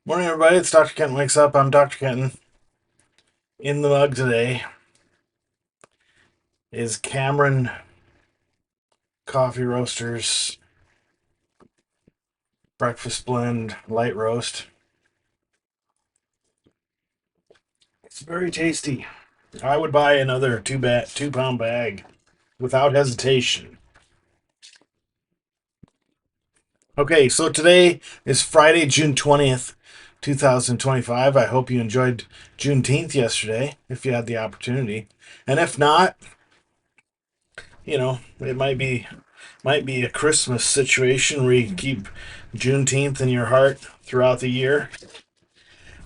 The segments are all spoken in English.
Morning, everybody. It's Dr. Kenton Wakes Up. I'm Dr. Kenton. In the mug today is Cameron Coffee Roasters Breakfast Blend Light Roast. It's very tasty. I would buy another 2 pound bag without hesitation. Okay, so today is Friday, June 20th, 2025. I hope you enjoyed Juneteenth yesterday, if you had the opportunity. And if not, it might be a Christmas situation where you keep Juneteenth in your heart throughout the year.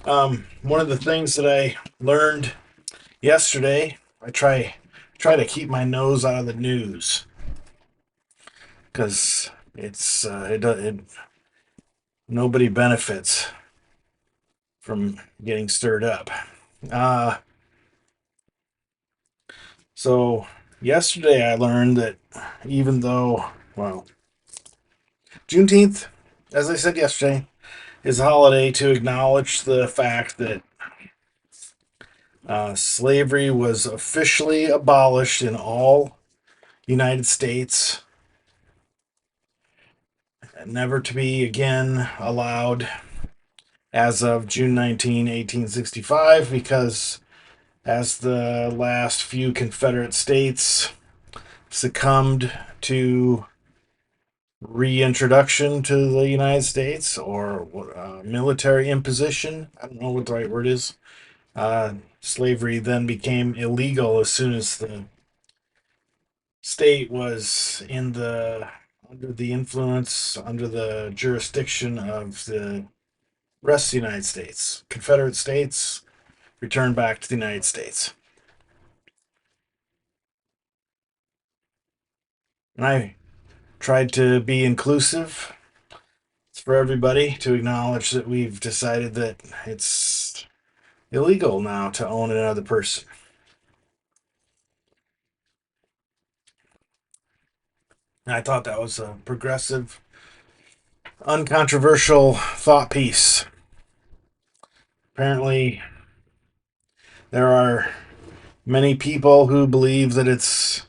One of the things that I learned yesterday, I try to keep my nose out of the news because nobody benefits from getting stirred up. Uh, so yesterday I learned that even though, well, Juneteenth, as I said yesterday, is a holiday to acknowledge the fact that slavery was officially abolished in all United States, never to be again allowed as of June 19, 1865, because as the last few Confederate states succumbed to reintroduction to the United States or military imposition, I don't know what the right word is. Slavery then became illegal as soon as the state was under the influence, under the jurisdiction of the rest of the United States. Confederate states returned back to the United States. And I tried to be inclusive. It's for everybody to acknowledge that we've decided that it's illegal now to own another person. And I thought that was a progressive, uncontroversial thought piece. Apparently, there are many people who believe that it's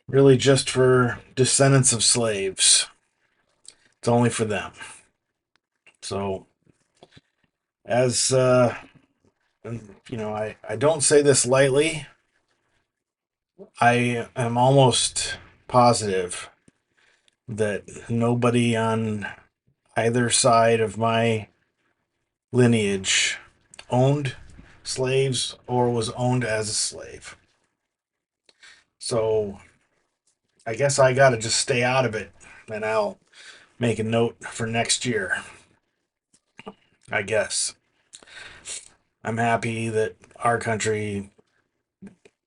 really just for descendants of slaves. It's only for them. So, as I don't say this lightly. I am almost positive that nobody on either side of my lineage owned slaves or was owned as a slave. So I guess I got to just stay out of it, and I'll make a note for next year. I guess I'm happy that our country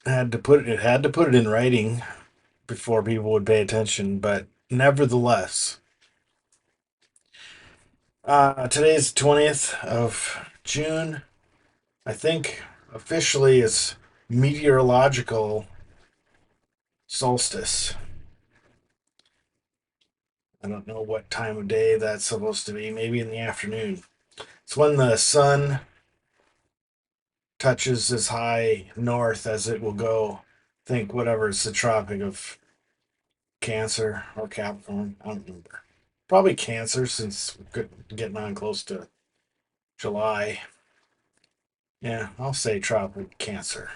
had to put it in writing before people would pay attention, but nevertheless, today's 20th of June. I think officially it's meteorological solstice. I don't know what time of day that's supposed to be. Maybe in the afternoon. It's when the sun touches as high north as it will go. Think whatever it's the Tropic of Cancer or Capricorn. I don't remember. Probably Cancer since we're getting on close to July. Yeah, I'll say Tropic Cancer.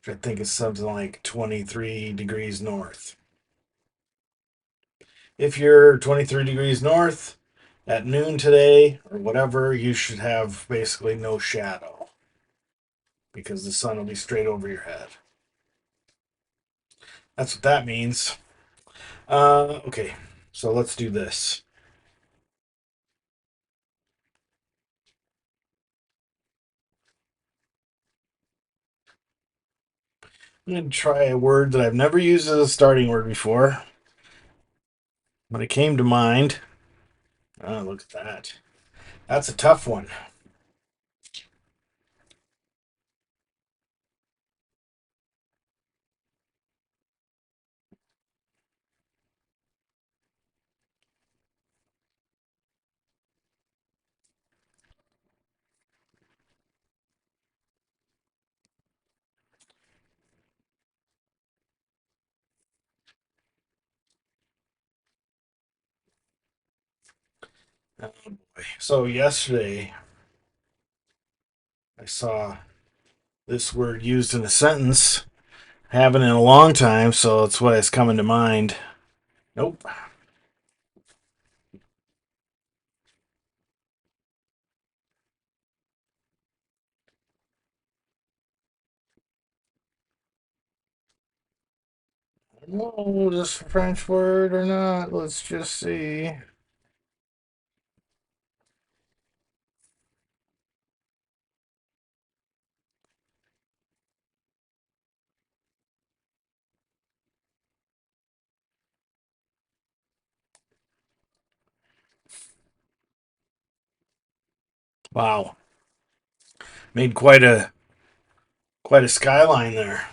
Which I think is something like 23 degrees north. If you're 23 degrees north at noon today or whatever, you should have basically no shadow because the sun will be straight over your head. That's what that means. Okay, so let's do this. I'm going to try a word that I've never used as a starting word before, but it came to mind. Oh, look at that. That's a tough one. Oh boy. So yesterday I saw this word used in a sentence. Haven't in a long time, so it's what is coming to mind. Nope. I don't know this French word or not. Let's just see. Wow. Made quite a skyline there.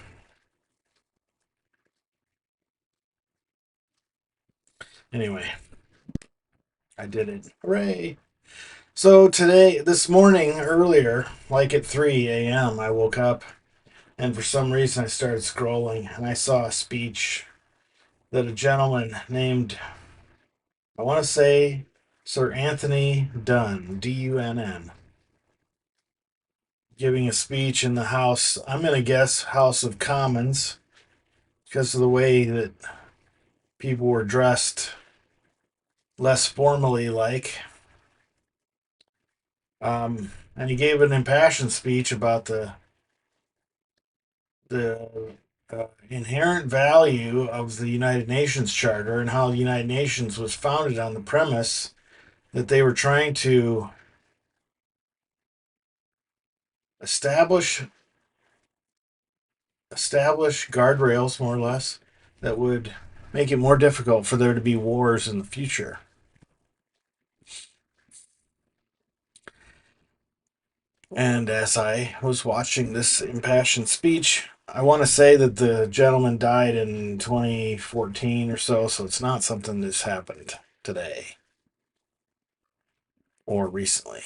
Anyway, I did it. Hooray. So today, this morning, earlier, like at 3 a.m., I woke up and for some reason I started scrolling and I saw a speech that a gentleman named, I want to say, Sir Anthony Dunn, Dunn, giving a speech in the House, I'm going to guess House of Commons, because of the way that people were dressed less formally like. And he gave an impassioned speech about the inherent value of the United Nations Charter and how the United Nations was founded on the premise that they were trying to establish guardrails, more or less, that would make it more difficult for there to be wars in the future. And as I was watching this impassioned speech, I want to say that the gentleman died in 2014 or so it's not something that's happened today or recently.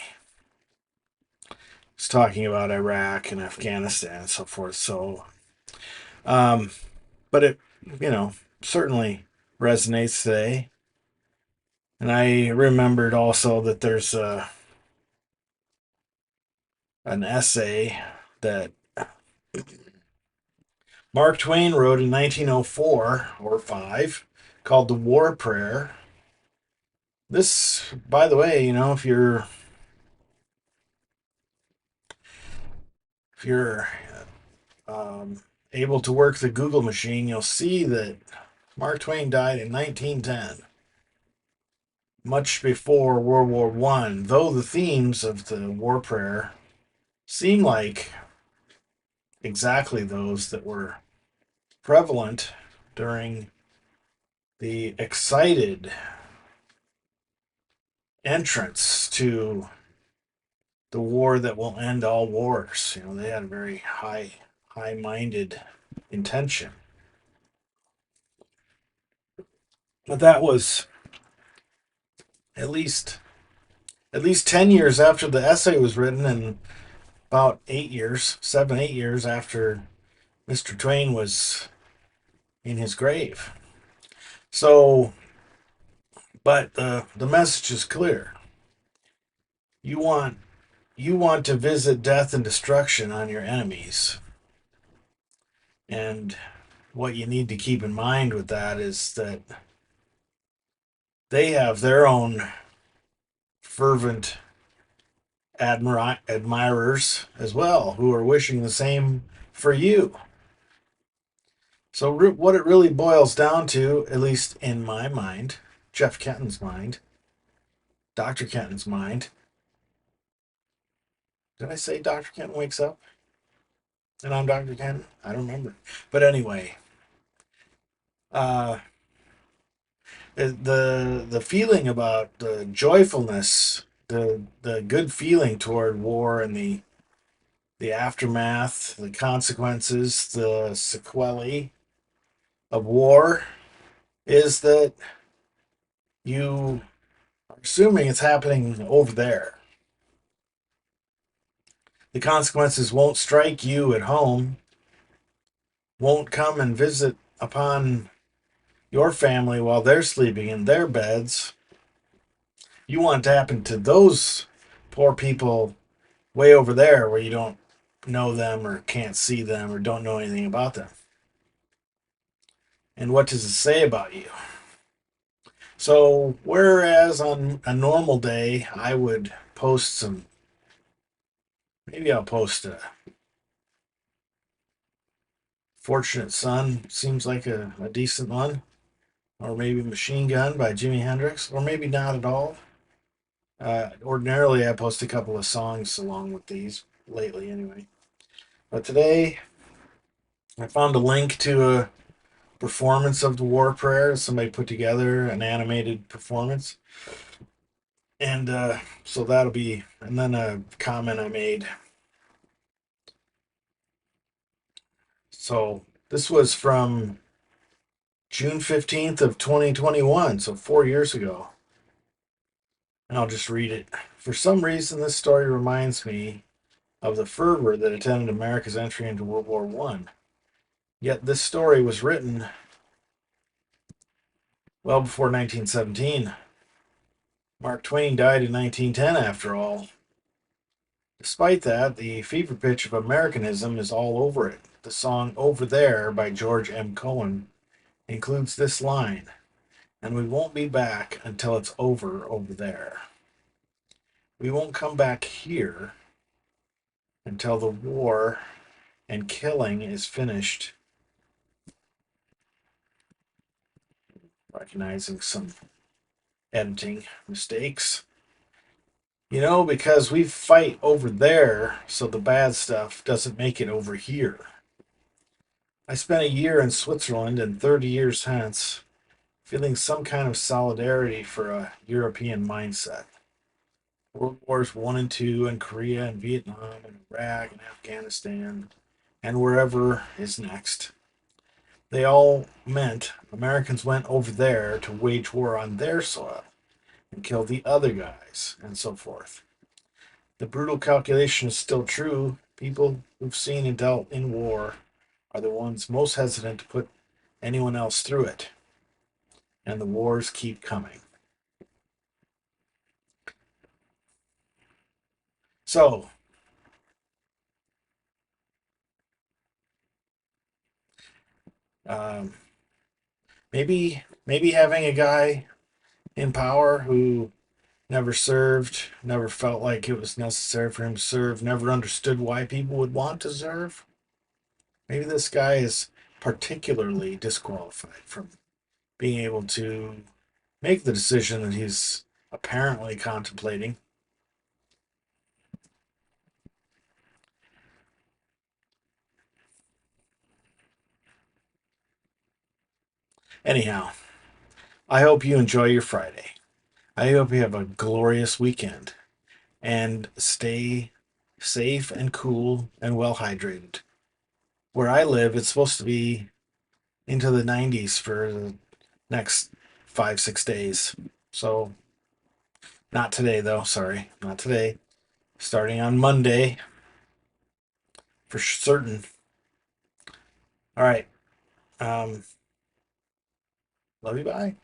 He's talking about Iraq and Afghanistan and so forth. Um, but it, you know, certainly resonates today. And I remembered also that there's an essay that Mark Twain wrote in 1904 or 5 called The War Prayer. This, by the way, if you're um, able to work the Google machine, you'll see that Mark Twain died in 1910, much before World War One. Though the themes of the War Prayer seem like exactly those that were prevalent during the excited entrance to the war that will end all wars. They had a very high-minded intention. But that was at least at least 10 years after the essay was written and about 8 years, 7, 8 years after Mr. Twain was in his grave. So, but the message is clear. You want you want to visit death and destruction on your enemies. And what you need to keep in mind with that is that they have their own fervent admirers as well who are wishing the same for you. So, what it really boils down to, at least in my mind, Jeff Kenton's mind, Dr. Kenton's mind, did I say Dr. Kenton wakes up and I'm Dr. Kenton? I don't remember. But anyway, uh, the feeling about the joyfulness, the good feeling toward war and the aftermath, the consequences, the sequelae of war is that you are assuming it's happening over there. The consequences won't strike you at home, won't come and visit upon your family while they're sleeping in their beds. You want it to happen to those poor people way over there where you don't know them or can't see them or don't know anything about them. And what does it say about you? So, whereas on a normal day, I would post some, maybe I'll post a Fortunate Son, seems like a decent one, or maybe Machine Gun by Jimi Hendrix, or maybe not at all. Ordinarily, I post a couple of songs along with these lately, anyway. But today, I found a link to a performance of the War Prayer. Somebody put together an animated performance. And so that'll be, and then a comment I made. So this was from June 15th of 2021, so 4 years ago. And I'll just read it. For some reason, this story reminds me of the fervor that attended America's entry into World War One. Yet this story was written well before 1917. Mark Twain died in 1910, after all. Despite that, the fever pitch of Americanism is all over it. The song Over There by George M. Cohen includes this line, and we won't be back until it's over there. We won't come back here until the war and killing is finished. Recognizing some editing mistakes. Because we fight over there, so the bad stuff doesn't make it over here. I spent a year in Switzerland, and 30 years hence, feeling some kind of solidarity for a European mindset. World Wars One and Two, and Korea and Vietnam and Iraq and Afghanistan, and wherever is next. They all meant Americans went over there to wage war on their soil and kill the other guys, and so forth. The brutal calculation is still true. People who've seen and dealt in war are the ones most hesitant to put anyone else through it. And the wars keep coming. So, um, maybe having a guy in power who never served, never felt like it was necessary for him to serve, never understood why people would want to serve. Maybe this guy is particularly disqualified from being able to make the decision that he's apparently contemplating. Anyhow, I hope you enjoy your Friday. I hope you have a glorious weekend and stay safe and cool and well hydrated. Where I live, it's supposed to be into the 90s for the next 5, 6 days. So, not today, though. Sorry, not today. Starting on Monday for certain. All right. Um, love you. Bye.